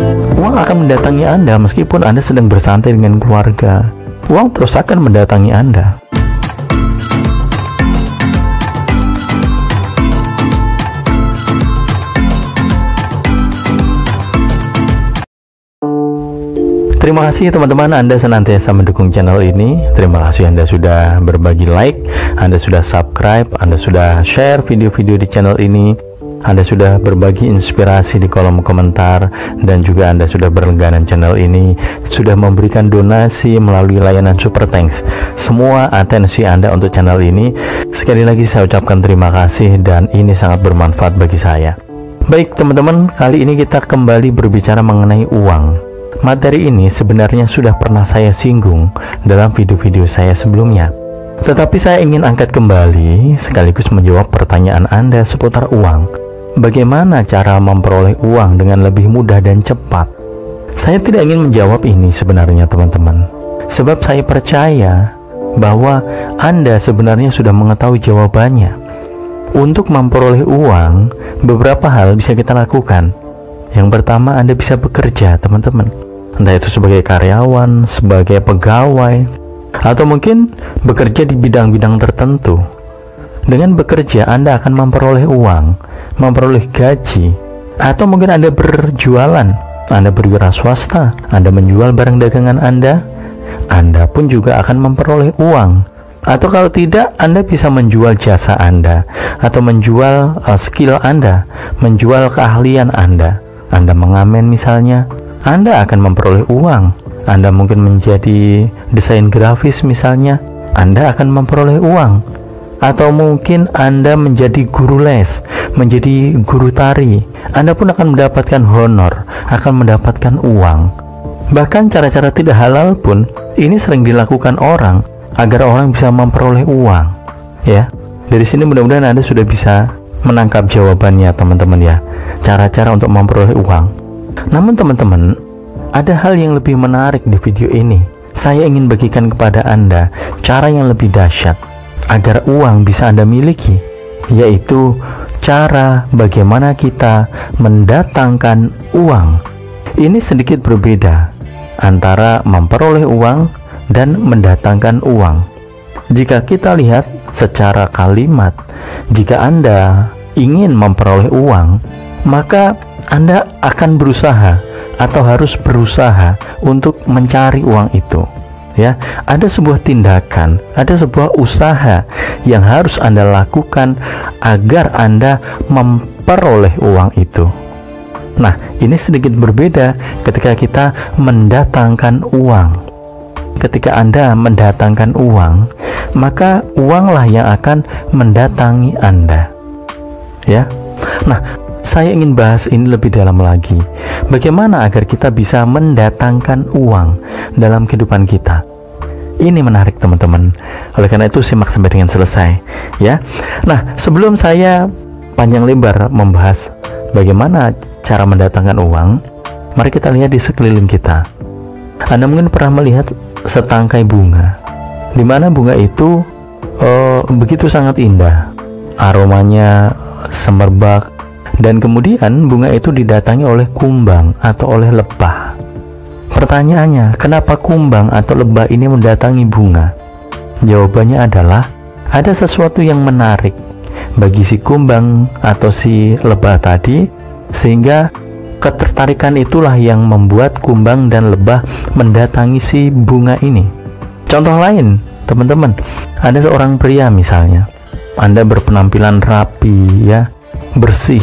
Uang akan mendatangi Anda meskipun Anda sedang bersantai dengan keluarga. Uang terus akan mendatangi Anda. Terima kasih teman-teman, Anda senantiasa mendukung channel ini. Terima kasih Anda sudah berbagi like, Anda sudah subscribe, Anda sudah share video-video di channel ini, Anda sudah berbagi inspirasi di kolom komentar, dan juga Anda sudah berlangganan channel ini, sudah memberikan donasi melalui layanan Super Thanks. Semua atensi Anda untuk channel ini, sekali lagi saya ucapkan terima kasih, dan ini sangat bermanfaat bagi saya. Baik teman-teman, kali ini kita kembali berbicara mengenai uang. Materi ini sebenarnya sudah pernah saya singgung dalam video-video saya sebelumnya, tetapi saya ingin angkat kembali sekaligus menjawab pertanyaan Anda seputar uang. Bagaimana cara memperoleh uang dengan lebih mudah dan cepat? Saya tidak ingin menjawab ini sebenarnya teman-teman, sebab saya percaya bahwa Anda sebenarnya sudah mengetahui jawabannya. Untuk memperoleh uang, beberapa hal bisa kita lakukan. Yang pertama, Anda bisa bekerja teman-teman, entah itu sebagai karyawan, sebagai pegawai, atau mungkin bekerja di bidang-bidang tertentu. Dengan bekerja Anda akan memperoleh uang, memperoleh gaji, atau mungkin Anda berjualan, Anda berwira swasta, Anda menjual barang dagangan Anda pun juga akan memperoleh uang. Atau kalau tidak, Anda bisa menjual jasa Anda, atau menjual skill Anda, menjual keahlian Anda mengamen misalnya, Anda akan memperoleh uang. Anda mungkin menjadi desain grafis misalnya, Anda akan memperoleh uang. Atau mungkin Anda menjadi guru les, menjadi guru tari, Anda pun akan mendapatkan honor, akan mendapatkan uang. Bahkan cara-cara tidak halal pun ini sering dilakukan orang agar orang bisa memperoleh uang. Ya, dari sini mudah-mudahan Anda sudah bisa menangkap jawabannya teman-teman ya, cara-cara untuk memperoleh uang. Namun teman-teman, ada hal yang lebih menarik di video ini. Saya ingin bagikan kepada Anda cara yang lebih dahsyat agar uang bisa Anda miliki, yaitu cara bagaimana kita mendatangkan uang. Ini sedikit berbeda antara memperoleh uang dan mendatangkan uang. Jika kita lihat secara kalimat, jika Anda ingin memperoleh uang, maka Anda akan berusaha atau harus berusaha untuk mencari uang itu. Ya, ada sebuah tindakan, ada sebuah usaha yang harus Anda lakukan agar Anda memperoleh uang itu. Nah, ini sedikit berbeda ketika kita mendatangkan uang. Ketika Anda mendatangkan uang, maka uanglah yang akan mendatangi Anda. Ya. Nah, saya ingin bahas ini lebih dalam lagi. Bagaimana agar kita bisa mendatangkan uang dalam kehidupan kita? Ini menarik teman-teman. Oleh karena itu simak sampai dengan selesai, ya. Nah, sebelum saya panjang lebar membahas bagaimana cara mendatangkan uang, mari kita lihat di sekeliling kita. Anda mungkin pernah melihat setangkai bunga, di mana bunga itu begitu sangat indah, aromanya semerbak, dan kemudian bunga itu didatangi oleh kumbang atau oleh lebah. Pertanyaannya, kenapa kumbang atau lebah ini mendatangi bunga? Jawabannya adalah ada sesuatu yang menarik bagi si kumbang atau si lebah tadi, sehingga ketertarikan itulah yang membuat kumbang dan lebah mendatangi si bunga ini. Contoh lain, teman-teman, ada seorang pria misalnya, Anda berpenampilan rapi, ya, bersih,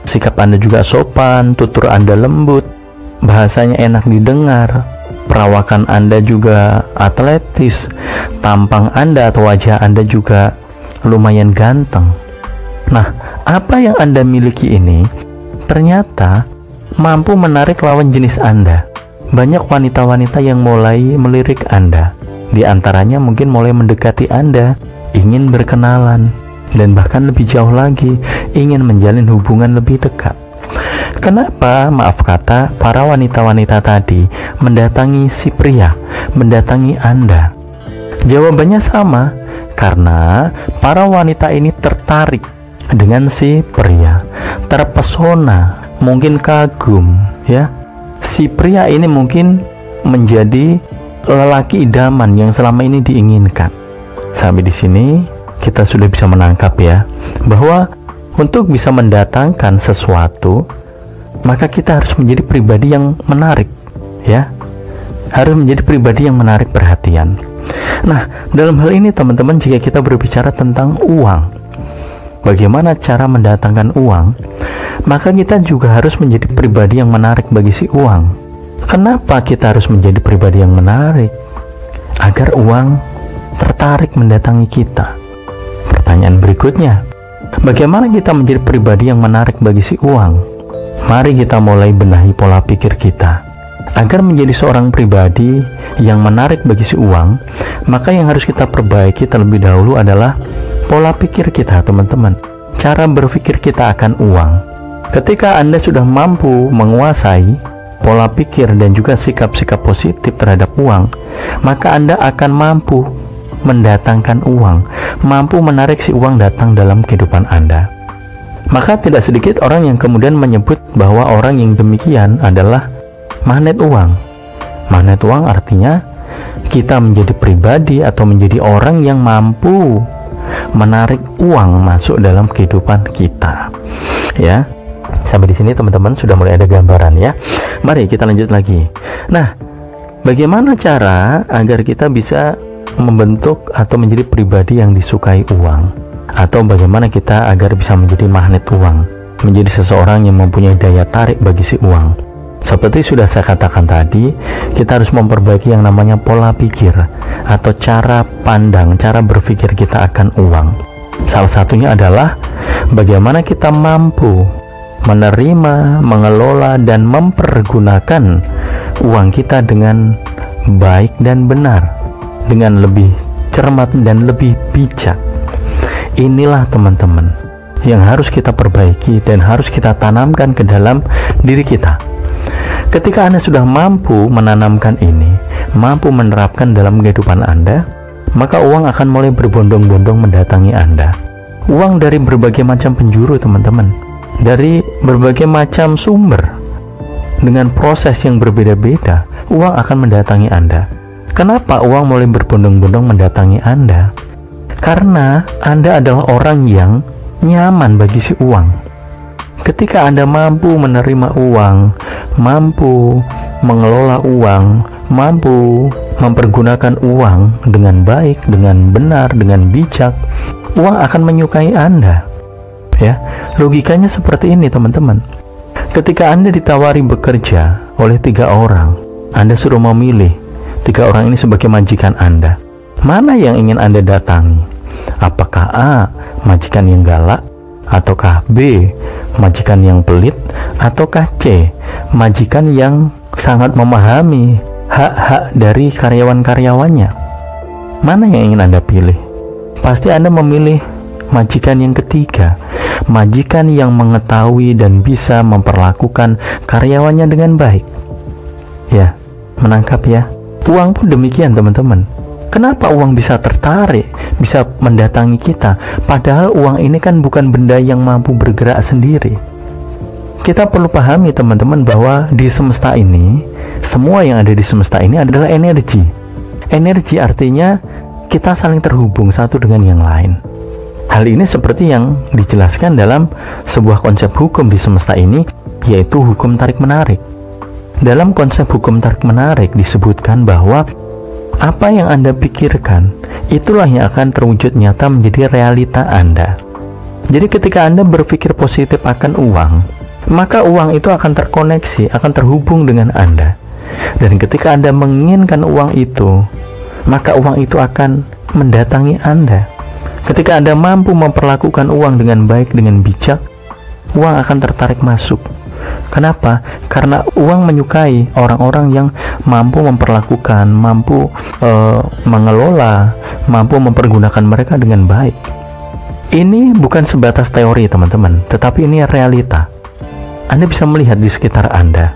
sikap Anda juga sopan, tutur Anda lembut, bahasanya enak didengar, perawakan Anda juga atletis, tampang Anda atau wajah Anda juga lumayan ganteng. Nah, apa yang Anda miliki ini ternyata mampu menarik lawan jenis Anda. Banyak wanita-wanita yang mulai melirik Anda. Di antaranya mungkin mulai mendekati Anda, ingin berkenalan, dan bahkan lebih jauh lagi, ingin menjalin hubungan lebih dekat. Kenapa, maaf kata, para wanita-wanita tadi mendatangi si pria, mendatangi Anda? Jawabannya sama, karena para wanita ini tertarik dengan si pria, terpesona, mungkin kagum, ya. si pria ini mungkin menjadi lelaki idaman yang selama ini diinginkan. Sampai di sini kita sudah bisa menangkap ya, bahwa untuk bisa mendatangkan sesuatu, maka kita harus menjadi pribadi yang menarik ya. Harus menjadi pribadi yang menarik perhatian. Nah, dalam hal ini teman-teman, jika kita berbicara tentang uang, bagaimana cara mendatangkan uang, maka kita juga harus menjadi pribadi yang menarik bagi si uang. Kenapa kita harus menjadi pribadi yang menarik? Agar uang tertarik mendatangi kita. Pertanyaan berikutnya, bagaimana kita menjadi pribadi yang menarik bagi si uang? Mari kita mulai benahi pola pikir kita. Agar menjadi seorang pribadi yang menarik bagi si uang, maka yang harus kita perbaiki terlebih dahulu adalah pola pikir kita, teman-teman. Cara berpikir kita akan uang. Ketika Anda sudah mampu menguasai pola pikir dan juga sikap-sikap positif terhadap uang, maka Anda akan mampu mendatangkan uang, mampu menarik si uang datang dalam kehidupan Anda. Maka tidak sedikit orang yang kemudian menyebut bahwa orang yang demikian adalah magnet uang. Magnet uang artinya kita menjadi pribadi atau menjadi orang yang mampu menarik uang masuk dalam kehidupan kita. Ya. Sampai di sini teman-teman sudah mulai ada gambaran ya. Mari kita lanjut lagi. Nah, bagaimana cara agar kita bisa membentuk atau menjadi pribadi yang disukai uang? Atau bagaimana kita agar bisa menjadi magnet uang, menjadi seseorang yang mempunyai daya tarik bagi si uang? Seperti sudah saya katakan tadi, kita harus memperbaiki yang namanya pola pikir atau cara pandang, cara berpikir kita akan uang. Salah satunya adalah bagaimana kita mampu menerima, mengelola, dan mempergunakan uang kita dengan baik dan benar, dengan lebih cermat dan lebih bijak. Inilah teman-teman yang harus kita perbaiki dan harus kita tanamkan ke dalam diri kita. Ketika Anda sudah mampu menanamkan ini, mampu menerapkan dalam kehidupan Anda, maka uang akan mulai berbondong-bondong mendatangi Anda. Uang dari berbagai macam penjuru, teman-teman, dari berbagai macam sumber, dengan proses yang berbeda-beda, uang akan mendatangi Anda. Kenapa uang mulai berbondong-bondong mendatangi Anda? Karena Anda adalah orang yang nyaman bagi si uang. Ketika Anda mampu menerima uang, mampu mengelola uang, mampu mempergunakan uang dengan baik, dengan benar, dengan bijak, uang akan menyukai Anda. Ya, logikanya seperti ini, teman-teman. Ketika Anda ditawari bekerja oleh 3 orang, Anda suruh memilih 3 orang ini sebagai majikan Anda. Mana yang ingin Anda datangi? Apakah A, majikan yang galak, ataukah B, majikan yang pelit, ataukah C, majikan yang sangat memahami hak-hak dari karyawan-karyawannya? Mana yang ingin Anda pilih? Pasti Anda memilih majikan yang ketiga, majikan yang mengetahui dan bisa memperlakukan karyawannya dengan baik. Ya, menangkap ya. Uang pun demikian, teman-teman. Kenapa uang bisa tertarik, bisa mendatangi kita? Padahal uang ini kan bukan benda yang mampu bergerak sendiri. Kita perlu pahami, teman-teman, bahwa di semesta ini, semua yang ada di semesta ini adalah energi. Energi artinya kita saling terhubung satu dengan yang lain. Hal ini seperti yang dijelaskan dalam sebuah konsep hukum di semesta ini, yaitu hukum tarik-menarik. Dalam konsep hukum tarik-menarik disebutkan bahwa apa yang Anda pikirkan, itulah yang akan terwujud nyata menjadi realita Anda. Jadi ketika Anda berpikir positif akan uang, maka uang itu akan terkoneksi, akan terhubung dengan Anda. Dan ketika Anda menginginkan uang itu, maka uang itu akan mendatangi Anda. Ketika Anda mampu memperlakukan uang dengan baik, dengan bijak, uang akan tertarik masuk. Kenapa? Karena uang menyukai orang-orang yang mampu memperlakukan, mampu mengelola, mampu mempergunakan mereka dengan baik. Ini bukan sebatas teori, teman-teman, tetapi ini realita. Anda bisa melihat di sekitar Anda.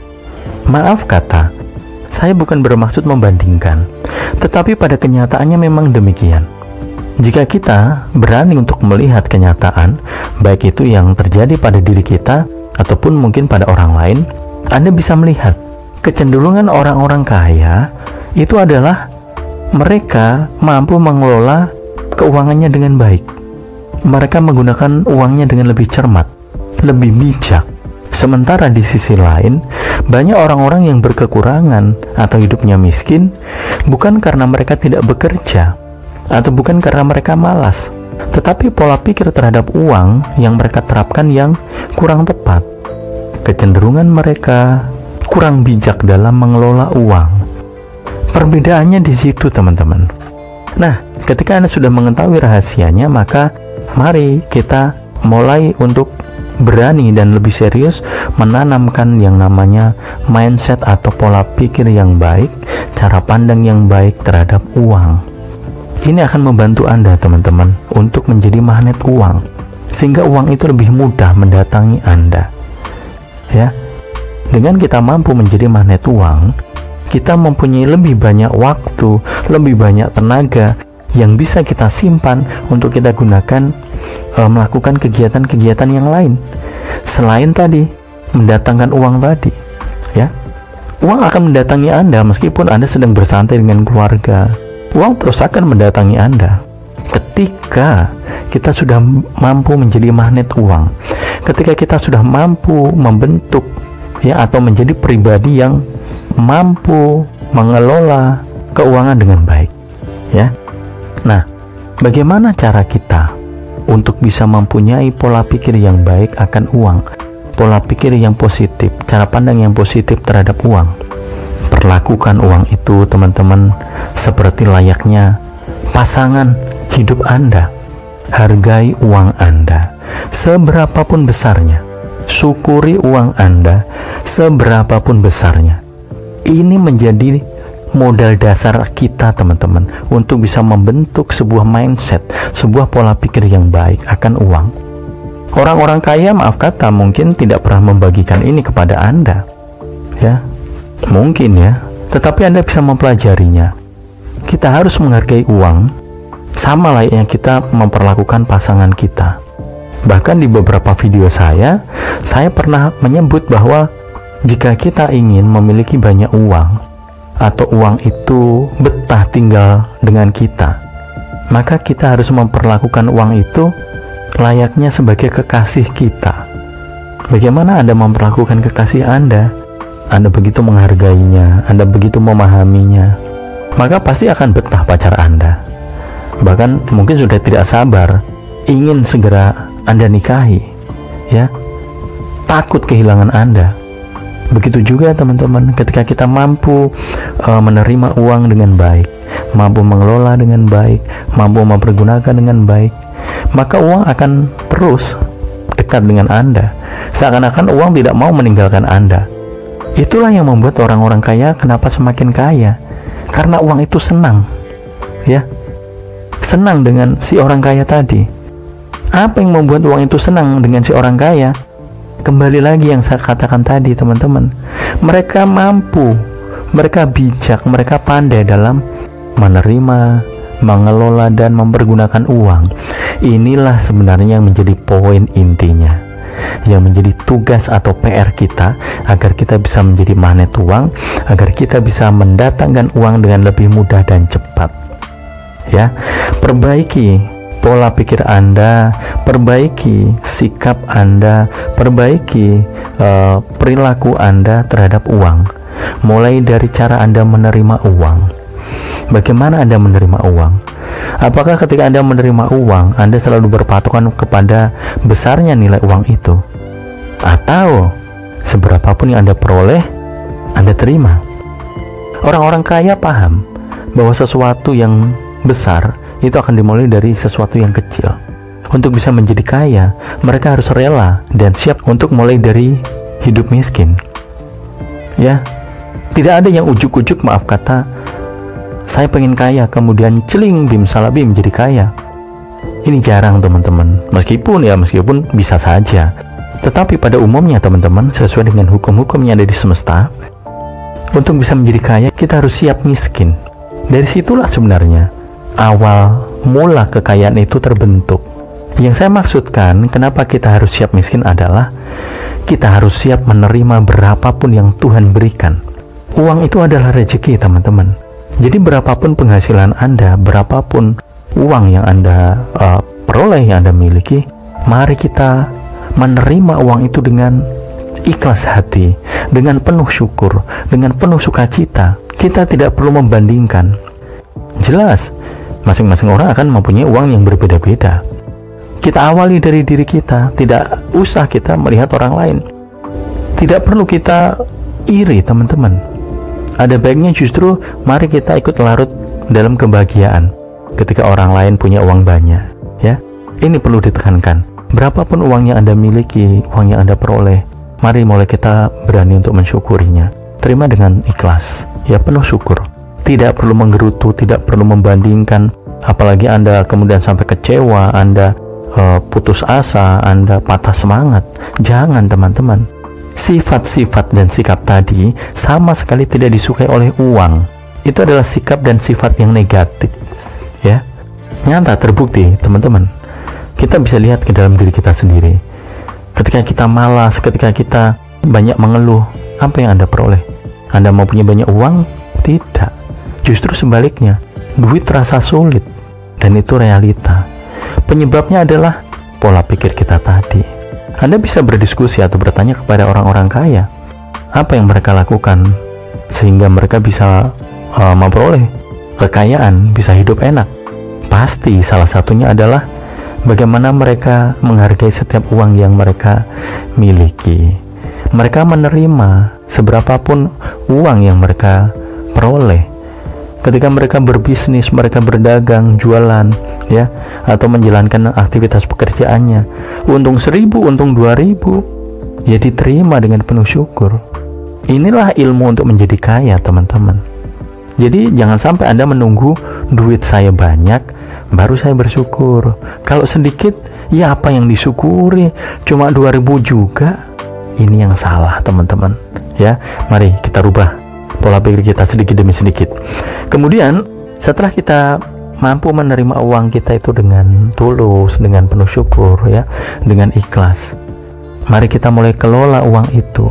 Maaf kata, saya bukan bermaksud membandingkan, tetapi pada kenyataannya memang demikian. Jika kita berani untuk melihat kenyataan, baik itu yang terjadi pada diri kita ataupun mungkin pada orang lain, Anda bisa melihat kecenderungan orang-orang kaya itu adalah mereka mampu mengelola keuangannya dengan baik. Mereka menggunakan uangnya dengan lebih cermat, lebih bijak. Sementara di sisi lain, banyak orang-orang yang berkekurangan atau hidupnya miskin bukan karena mereka tidak bekerja atau bukan karena mereka malas, tetapi pola pikir terhadap uang yang mereka terapkan yang kurang tepat. Kecenderungan mereka kurang bijak dalam mengelola uang. Perbedaannya di situ, teman-teman. Nah, ketika Anda sudah mengetahui rahasianya, maka mari kita mulai untuk berani dan lebih serius menanamkan yang namanya mindset atau pola pikir yang baik, cara pandang yang baik terhadap uang. Ini akan membantu Anda, teman-teman, untuk menjadi magnet uang, sehingga uang itu lebih mudah mendatangi Anda. Ya, dengan kita mampu menjadi magnet uang, kita mempunyai lebih banyak waktu, lebih banyak tenaga yang bisa kita simpan untuk kita gunakan melakukan kegiatan-kegiatan yang lain selain tadi mendatangkan uang tadi. Ya, uang akan mendatangi Anda meskipun Anda sedang bersantai dengan keluarga. Uang terus akan mendatangi Anda ketika kita sudah mampu menjadi magnet uang, ketika kita sudah mampu membentuk atau menjadi pribadi yang mampu mengelola keuangan dengan baik. Ya, nah, bagaimana cara kita untuk bisa mempunyai pola pikir yang baik akan uang, pola pikir yang positif, cara pandang yang positif terhadap uang? Perlakukan uang itu, teman-teman, seperti layaknya pasangan hidup Anda. Hargai uang Anda seberapapun besarnya. Syukuri uang Anda seberapapun besarnya. Ini menjadi modal dasar kita, teman-teman, untuk bisa membentuk sebuah mindset, sebuah pola pikir yang baik akan uang. Orang-orang kaya, maaf kata, mungkin tidak pernah membagikan ini kepada Anda. Ya, mungkin ya, tetapi Anda bisa mempelajarinya. Kita harus menghargai uang sama layaknya kita memperlakukan pasangan kita. Bahkan di beberapa video saya pernah menyebut bahwa jika kita ingin memiliki banyak uang, atau uang itu betah tinggal dengan kita, maka kita harus memperlakukan uang itu layaknya sebagai kekasih kita. Bagaimana Anda memperlakukan kekasih Anda? Anda begitu menghargainya, Anda begitu memahaminya, maka pasti akan betah pacar Anda. Bahkan mungkin sudah tidak sabar ingin segera Anda nikahi, ya, takut kehilangan Anda. Begitu juga, teman-teman, ketika kita mampu menerima uang dengan baik, mampu mengelola dengan baik, mampu mempergunakan dengan baik, maka uang akan terus dekat dengan Anda, seakan-akan uang tidak mau meninggalkan Anda. Itulah yang membuat orang-orang kaya kenapa semakin kaya, karena uang itu senang, ya, senang dengan si orang kaya tadi. Apa yang membuat uang itu senang dengan si orang kaya? Kembali lagi yang saya katakan tadi, teman-teman, mereka mampu, mereka bijak, mereka pandai dalam menerima, mengelola, dan mempergunakan uang. Inilah sebenarnya yang menjadi poin intinya, yang menjadi tugas atau PR kita, agar kita bisa menjadi magnet uang, agar kita bisa mendatangkan uang dengan lebih mudah dan cepat. Ya, perbaiki pola pikir Anda, perbaiki sikap Anda, perbaiki perilaku Anda terhadap uang. Mulai dari cara Anda menerima uang. Bagaimana Anda menerima uang? Apakah ketika Anda menerima uang, Anda selalu berpatokan kepada besarnya nilai uang itu? Atau seberapapun yang Anda peroleh, Anda terima? Orang-orang kaya paham bahwa sesuatu yang besar itu akan dimulai dari sesuatu yang kecil. Untuk bisa menjadi kaya, mereka harus rela dan siap untuk mulai dari hidup miskin. Ya, tidak ada yang ujuk-ujuk, maaf kata, saya pengen kaya kemudian celing bim salabim menjadi kaya. Ini jarang, teman-teman. Meskipun bisa saja, tetapi pada umumnya, teman-teman, sesuai dengan hukum-hukum yang ada di semesta, untuk bisa menjadi kaya kita harus siap miskin. Dari situlah sebenarnya awal mula kekayaan itu terbentuk. Yang saya maksudkan, kenapa kita harus siap miskin adalah kita harus siap menerima berapapun yang Tuhan berikan. Uang itu adalah rezeki, teman-teman. Jadi berapapun penghasilan Anda, berapapun uang yang Anda peroleh, yang Anda miliki, mari kita menerima uang itu dengan ikhlas hati, dengan penuh syukur, dengan penuh sukacita. Kita tidak perlu membandingkan. Jelas, masing-masing orang akan mempunyai uang yang berbeda-beda. Kita awali dari diri kita, tidak usah kita melihat orang lain. Tidak perlu kita iri, teman-teman. Ada baiknya justru mari kita ikut larut dalam kebahagiaan ketika orang lain punya uang banyak, ya. Ini perlu ditekankan. Berapapun uang yang Anda miliki, uang yang Anda peroleh, mari mulai kita berani untuk mensyukurinya. Terima dengan ikhlas, ya, penuh syukur. Tidak perlu menggerutu, tidak perlu membandingkan, apalagi Anda kemudian sampai kecewa, Anda putus asa, Anda patah semangat. Jangan, teman-teman. Sifat-sifat dan sikap tadi sama sekali tidak disukai oleh uang. Itu adalah sikap dan sifat yang negatif, ya. Nyata, terbukti, teman-teman. Kita bisa lihat ke dalam diri kita sendiri. Ketika kita malas, ketika kita banyak mengeluh, apa yang Anda peroleh? Anda mau punya banyak uang? Tidak. Justru sebaliknya, duit terasa sulit, dan itu realita. Penyebabnya adalah pola pikir kita tadi. Anda bisa berdiskusi atau bertanya kepada orang-orang kaya, apa yang mereka lakukan sehingga mereka bisa memperoleh kekayaan, bisa hidup enak. Pasti salah satunya adalah bagaimana mereka menghargai setiap uang yang mereka miliki. Mereka menerima seberapapun uang yang mereka peroleh. Ketika mereka berbisnis, mereka berdagang, jualan, ya, atau menjalankan aktivitas pekerjaannya, untung 1.000, untung 2.000, ya diterima dengan penuh syukur. Inilah ilmu untuk menjadi kaya, teman-teman. Jadi jangan sampai Anda menunggu duit saya banyak baru saya bersyukur. Kalau sedikit, ya apa yang disyukuri? Cuma 2.000 juga. Ini yang salah, teman-teman. Ya, mari kita rubah pola pikir kita sedikit demi sedikit. Kemudian setelah kita mampu menerima uang kita itu dengan tulus, dengan penuh syukur, ya, dengan ikhlas, mari kita mulai kelola uang itu,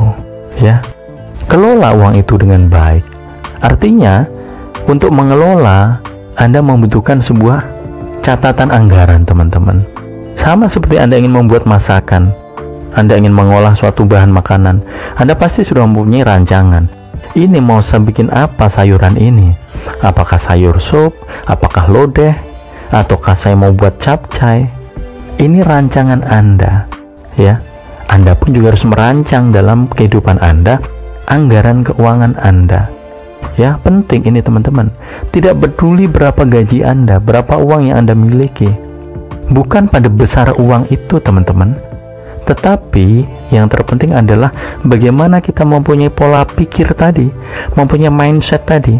ya. Kelola uang itu dengan baik. Artinya untuk mengelola Anda membutuhkan sebuah catatan anggaran, teman-teman. Sama seperti Anda ingin membuat masakan, Anda ingin mengolah suatu bahan makanan, Anda pasti sudah mempunyai rancangan. Ini mau saya bikin apa sayuran ini? Apakah sayur sup? Apakah lodeh? Ataukah saya mau buat capcay? Ini rancangan Anda, ya. Anda pun juga harus merancang dalam kehidupan Anda anggaran keuangan Anda. Ya, penting ini, teman-teman. Tidak peduli berapa gaji Anda, berapa uang yang Anda miliki. Bukan pada besar uang itu, teman-teman. Tetapi yang terpenting adalah bagaimana kita mempunyai pola pikir tadi, mempunyai mindset tadi,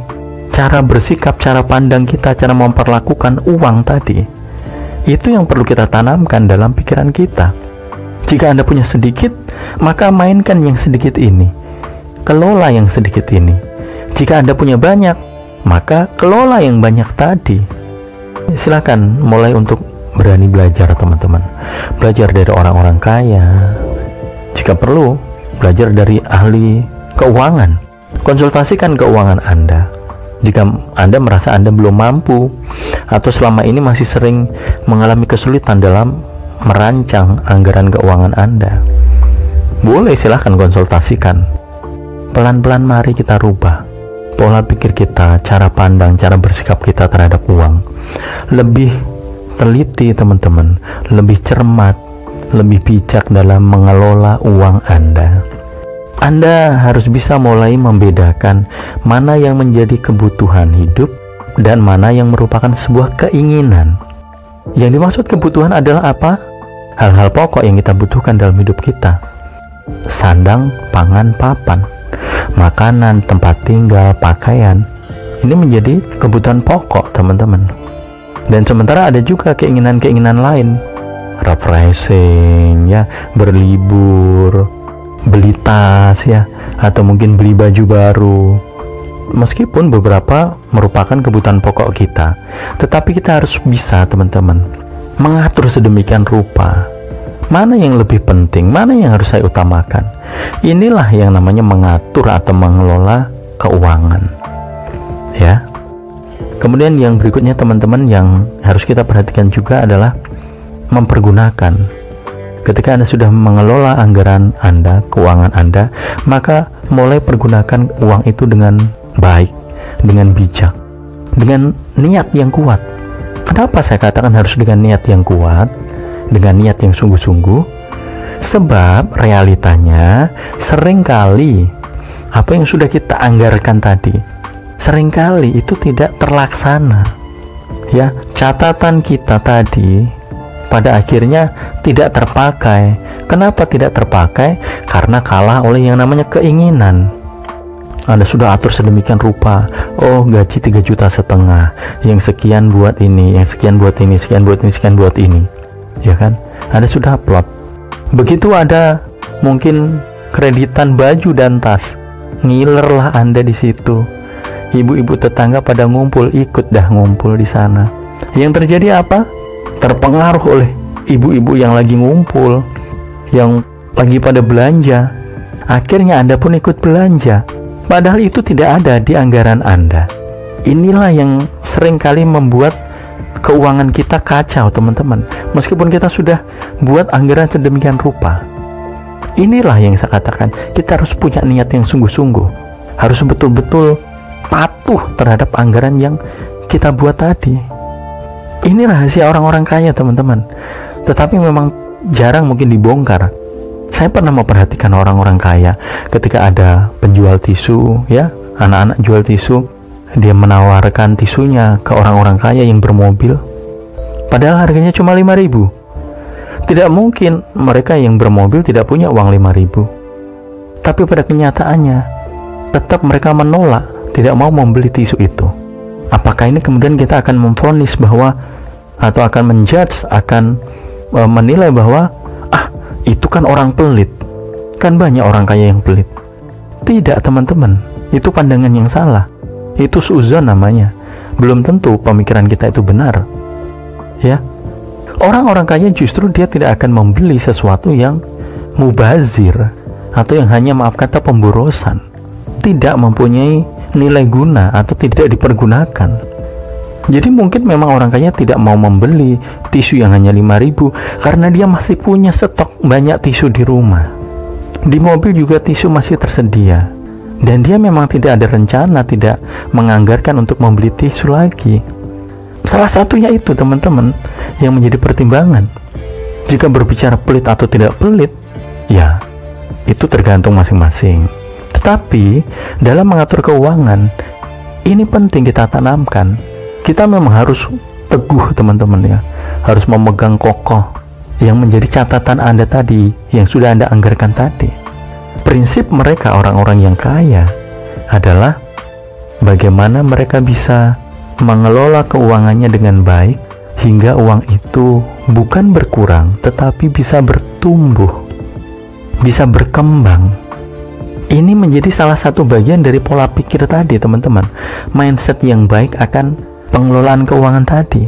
cara bersikap, cara pandang kita, cara memperlakukan uang tadi. Itu yang perlu kita tanamkan dalam pikiran kita. Jika Anda punya sedikit, maka mainkan yang sedikit ini, kelola yang sedikit ini. Jika Anda punya banyak, maka kelola yang banyak tadi. Silakan mulai untuk berani belajar, teman-teman. Belajar dari orang-orang kaya. Jika perlu, belajar dari ahli keuangan. Konsultasikan keuangan Anda. Jika Anda merasa Anda belum mampu atau selama ini masih sering mengalami kesulitan dalam merancang anggaran keuangan Anda, boleh silahkan konsultasikan. Pelan-pelan mari kita rubah pola pikir kita, cara pandang, cara bersikap kita terhadap uang. Lebih teliti, teman-teman, lebih cermat, lebih bijak dalam mengelola uang Anda. Anda harus bisa mulai membedakan mana yang menjadi kebutuhan hidup dan mana yang merupakan sebuah keinginan. Yang dimaksud kebutuhan adalah apa? Hal-hal pokok yang kita butuhkan dalam hidup kita. Sandang, pangan, papan, makanan, tempat tinggal, pakaian. Ini menjadi kebutuhan pokok, teman-teman. Dan sementara ada juga keinginan-keinginan lain, refreshing, ya, berlibur, beli tas, ya, atau mungkin beli baju baru. Meskipun beberapa merupakan kebutuhan pokok kita, tetapi kita harus bisa, teman-teman, mengatur sedemikian rupa mana yang lebih penting, mana yang harus saya utamakan. Inilah yang namanya mengatur atau mengelola keuangan. Ya. Kemudian yang berikutnya teman-teman yang harus kita perhatikan juga adalah mempergunakan. Ketika Anda sudah mengelola anggaran Anda, keuangan Anda, maka mulai pergunakan uang itu dengan baik, dengan bijak, dengan niat yang kuat. Kenapa saya katakan harus dengan niat yang kuat, dengan niat yang sungguh-sungguh? Sebab realitanya seringkali apa yang sudah kita anggarkan tadi, seringkali itu tidak terlaksana. Ya, catatan kita tadi pada akhirnya tidak terpakai. Kenapa tidak terpakai? Karena kalah oleh yang namanya keinginan. Anda sudah atur sedemikian rupa, oh gaji 3,5 juta, yang sekian buat ini, yang sekian buat ini, sekian buat ini, sekian buat ini, ya kan? Anda sudah plot. Begitu ada mungkin kreditan baju dan tas, ngilerlah Anda di situ. Ibu-ibu tetangga pada ngumpul, ikut dah ngumpul di sana. Yang terjadi apa? Terpengaruh oleh ibu-ibu yang lagi ngumpul, yang lagi pada belanja. Akhirnya Anda pun ikut belanja. Padahal itu tidak ada di anggaran Anda. Inilah yang seringkali membuat keuangan kita kacau, teman-teman. Meskipun kita sudah buat anggaran sedemikian rupa. Inilah yang saya katakan, kita harus punya niat yang sungguh-sungguh. Harus betul-betul patuh terhadap anggaran yang kita buat tadi. Ini rahasia orang-orang kaya, teman-teman. Tetapi memang jarang mungkin dibongkar. Saya pernah memperhatikan orang-orang kaya ketika ada penjual tisu, ya, anak-anak jual tisu, dia menawarkan tisunya ke orang-orang kaya yang bermobil, padahal harganya cuma 5.000. Tidak mungkin mereka yang bermobil tidak punya uang 5.000. Tapi pada kenyataannya tetap mereka menolak, tidak mau membeli tisu itu. Apakah ini kemudian kita akan memvonis bahwa, atau akan menjudge, akan menilai bahwa itu kan orang pelit, kan banyak orang kaya yang pelit? Tidak, teman-teman, itu pandangan yang salah. Itu suuzon namanya. Belum tentu pemikiran kita itu benar. Ya, orang-orang kaya justru dia tidak akan membeli sesuatu yang mubazir atau yang hanya, maaf kata, pemborosan, tidak mempunyai nilai guna atau tidak dipergunakan. Jadi mungkin memang orang kaya tidak mau membeli tisu yang hanya 5.000 karena dia masih punya stok banyak tisu di rumah. Di mobil juga tisu masih tersedia. Dan dia memang tidak ada rencana, tidak menganggarkan untuk membeli tisu lagi. Salah satunya itu, teman-teman, yang menjadi pertimbangan. Jika berbicara pelit atau tidak pelit, ya itu tergantung masing-masing. Tetapi dalam mengatur keuangan, ini penting kita tanamkan. Kita memang harus teguh, teman-teman, ya, harus memegang kokoh yang menjadi catatan Anda tadi, yang sudah Anda anggarkan tadi. Prinsip mereka, orang-orang yang kaya, adalah bagaimana mereka bisa mengelola keuangannya dengan baik hingga uang itu bukan berkurang tetapi bisa bertumbuh, bisa berkembang. Ini menjadi salah satu bagian dari pola pikir tadi, teman-teman. Mindset yang baik akan pengelolaan keuangan tadi.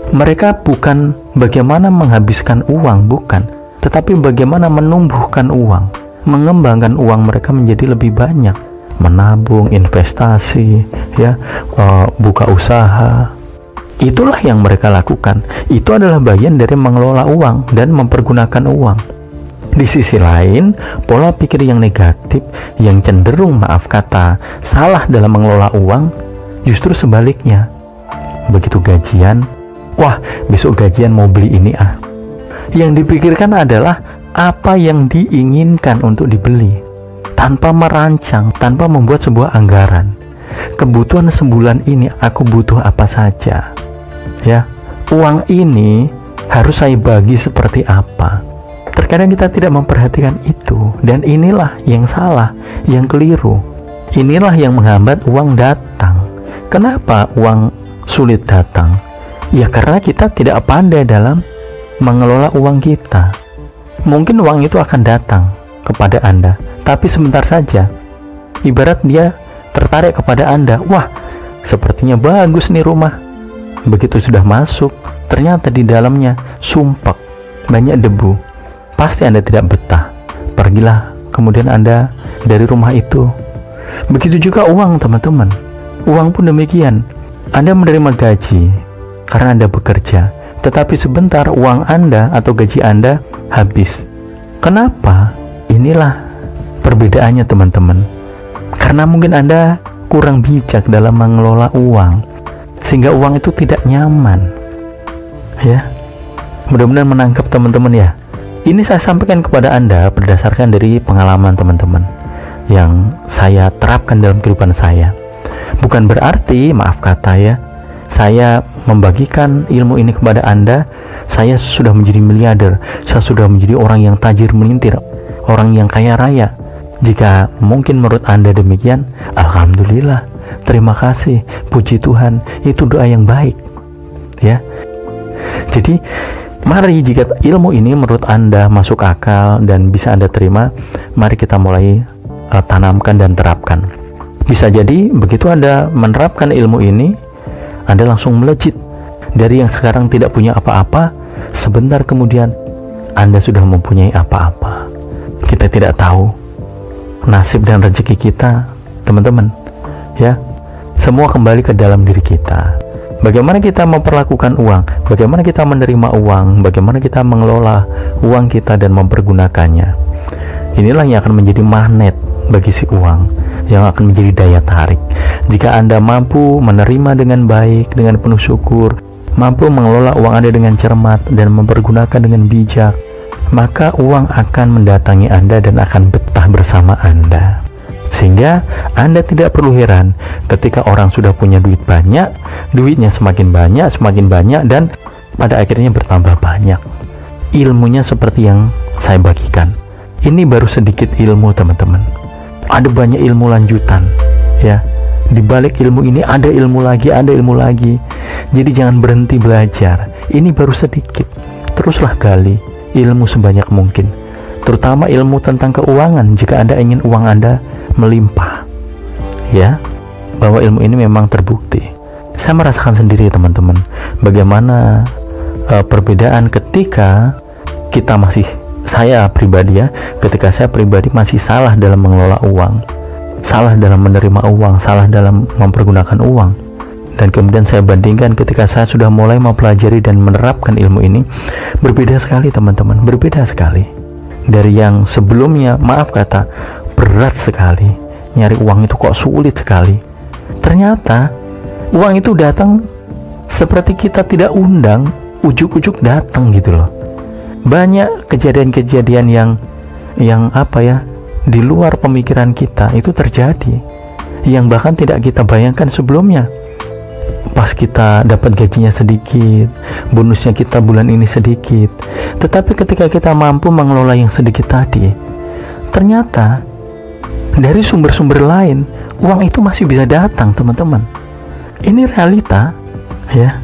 Mereka bukan bagaimana menghabiskan uang, bukan, tetapi bagaimana menumbuhkan uang, mengembangkan uang mereka menjadi lebih banyak, menabung, investasi, ya, buka usaha. Itulah yang mereka lakukan. Itu adalah bagian dari mengelola uang dan mempergunakan uang. Di sisi lain, pola pikir yang negatif, yang cenderung, maaf kata, salah dalam mengelola uang, justru sebaliknya. Begitu gajian, wah, besok gajian mau beli ini ah. Yang dipikirkan adalah apa yang diinginkan untuk dibeli, tanpa merancang, tanpa membuat sebuah anggaran. Kebutuhan sebulan ini aku butuh apa saja, ya, uang ini harus saya bagi seperti apa. Terkadang kita tidak memperhatikan itu, dan inilah yang salah, yang keliru. Inilah yang menghambat uang datang. Kenapa uang sulit datang? Ya karena kita tidak pandai dalam mengelola uang kita. Mungkin uang itu akan datang kepada Anda, tapi sebentar saja. Ibarat dia tertarik kepada Anda, wah, sepertinya bagus nih rumah. Begitu sudah masuk, ternyata di dalamnya sumpek, banyak debu. Pasti Anda tidak betah. Pergilah kemudian Anda dari rumah itu. Begitu juga uang, teman-teman. Uang pun demikian. Anda menerima gaji karena Anda bekerja, tetapi sebentar uang Anda atau gaji Anda habis. Kenapa? Inilah perbedaannya, teman-teman. Karena mungkin Anda kurang bijak dalam mengelola uang, sehingga uang itu tidak nyaman. Ya, mudah-mudahan menangkap teman-teman ya. Ini saya sampaikan kepada Anda berdasarkan dari pengalaman teman-teman yang saya terapkan dalam kehidupan saya. Bukan berarti, maaf kata ya, saya membagikan ilmu ini kepada Anda, saya sudah menjadi miliarder, saya sudah menjadi orang yang tajir melintir, orang yang kaya raya. Jika mungkin menurut Anda demikian, alhamdulillah, terima kasih, puji Tuhan, itu doa yang baik. Ya. Jadi, mari jika ilmu ini menurut Anda masuk akal dan bisa Anda terima, mari kita mulai tanamkan dan terapkan. Bisa jadi begitu Anda menerapkan ilmu ini, Anda langsung melejit dari yang sekarang tidak punya apa-apa, sebentar kemudian Anda sudah mempunyai apa-apa. Kita tidak tahu nasib dan rezeki kita, teman-teman. Ya, semua kembali ke dalam diri kita. Bagaimana kita memperlakukan uang, bagaimana kita menerima uang, bagaimana kita mengelola uang kita dan mempergunakannya. Inilah yang akan menjadi magnet bagi si uang, yang akan menjadi daya tarik. Jika Anda mampu menerima dengan baik, dengan penuh syukur, mampu mengelola uang Anda dengan cermat dan mempergunakan dengan bijak, maka uang akan mendatangi Anda dan akan betah bersama Anda. Sehingga Anda tidak perlu heran ketika orang sudah punya duit banyak, duitnya semakin banyak, dan pada akhirnya bertambah banyak. Ilmunya seperti yang saya bagikan. Ini baru sedikit ilmu, teman-teman. Ada banyak ilmu lanjutan, ya. Di balik ilmu ini ada ilmu lagi. Jadi jangan berhenti belajar. Ini baru sedikit. Teruslah gali ilmu sebanyak mungkin. Terutama ilmu tentang keuangan jika Anda ingin uang Anda melimpah. Ya, bahwa ilmu ini memang terbukti. Saya merasakan sendiri, teman-teman, bagaimana perbedaan ketika kita masih, saya pribadi ya, ketika saya pribadi masih salah dalam mengelola uang, salah dalam menerima uang, salah dalam mempergunakan uang, dan kemudian saya bandingkan ketika saya sudah mulai mempelajari dan menerapkan ilmu ini. Berbeda sekali, teman-teman, berbeda sekali dari yang sebelumnya, maaf kata, berat sekali. Nyari uang itu kok sulit sekali. Ternyata uang itu datang seperti kita tidak undang, ujuk-ujuk datang gitu loh. Banyak kejadian-kejadian yang apa ya, di luar pemikiran kita itu terjadi, yang bahkan tidak kita bayangkan sebelumnya. Pas kita dapat gajinya sedikit, bonusnya kita bulan ini sedikit, tetapi ketika kita mampu mengelola yang sedikit tadi, ternyata dari sumber-sumber lain uang itu masih bisa datang, teman-teman. Ini realita, ya.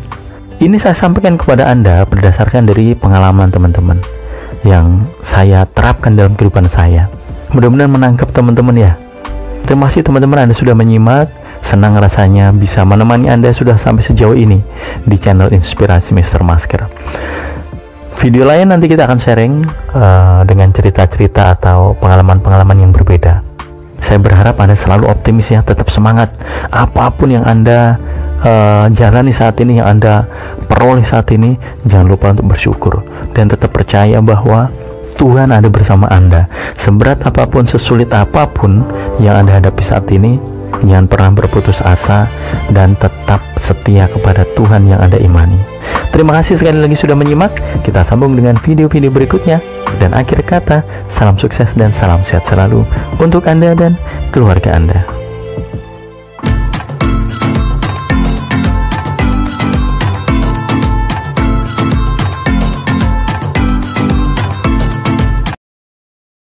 Ini saya sampaikan kepada Anda berdasarkan dari pengalaman teman-teman yang saya terapkan dalam kehidupan saya. Mudah-mudahan menangkap teman-teman ya. Terima kasih teman-teman, Anda sudah menyimak. Senang rasanya bisa menemani Anda sudah sampai sejauh ini di channel Inspirasi Mr. Masker. Video lain nanti kita akan sharing dengan cerita-cerita atau pengalaman-pengalaman yang berbeda. Saya berharap Anda selalu optimis ya, tetap semangat. Apapun yang Anda jalani saat ini, yang Anda peroleh saat ini, jangan lupa untuk bersyukur dan tetap percaya bahwa Tuhan ada bersama Anda. Seberat apapun, sesulit apapun yang Anda hadapi saat ini, jangan pernah berputus asa dan tetap setia kepada Tuhan yang Anda imani. Terima kasih sekali lagi sudah menyimak. Kita sambung dengan video-video berikutnya. Dan akhir kata, salam sukses dan salam sehat selalu untuk Anda dan keluarga Anda.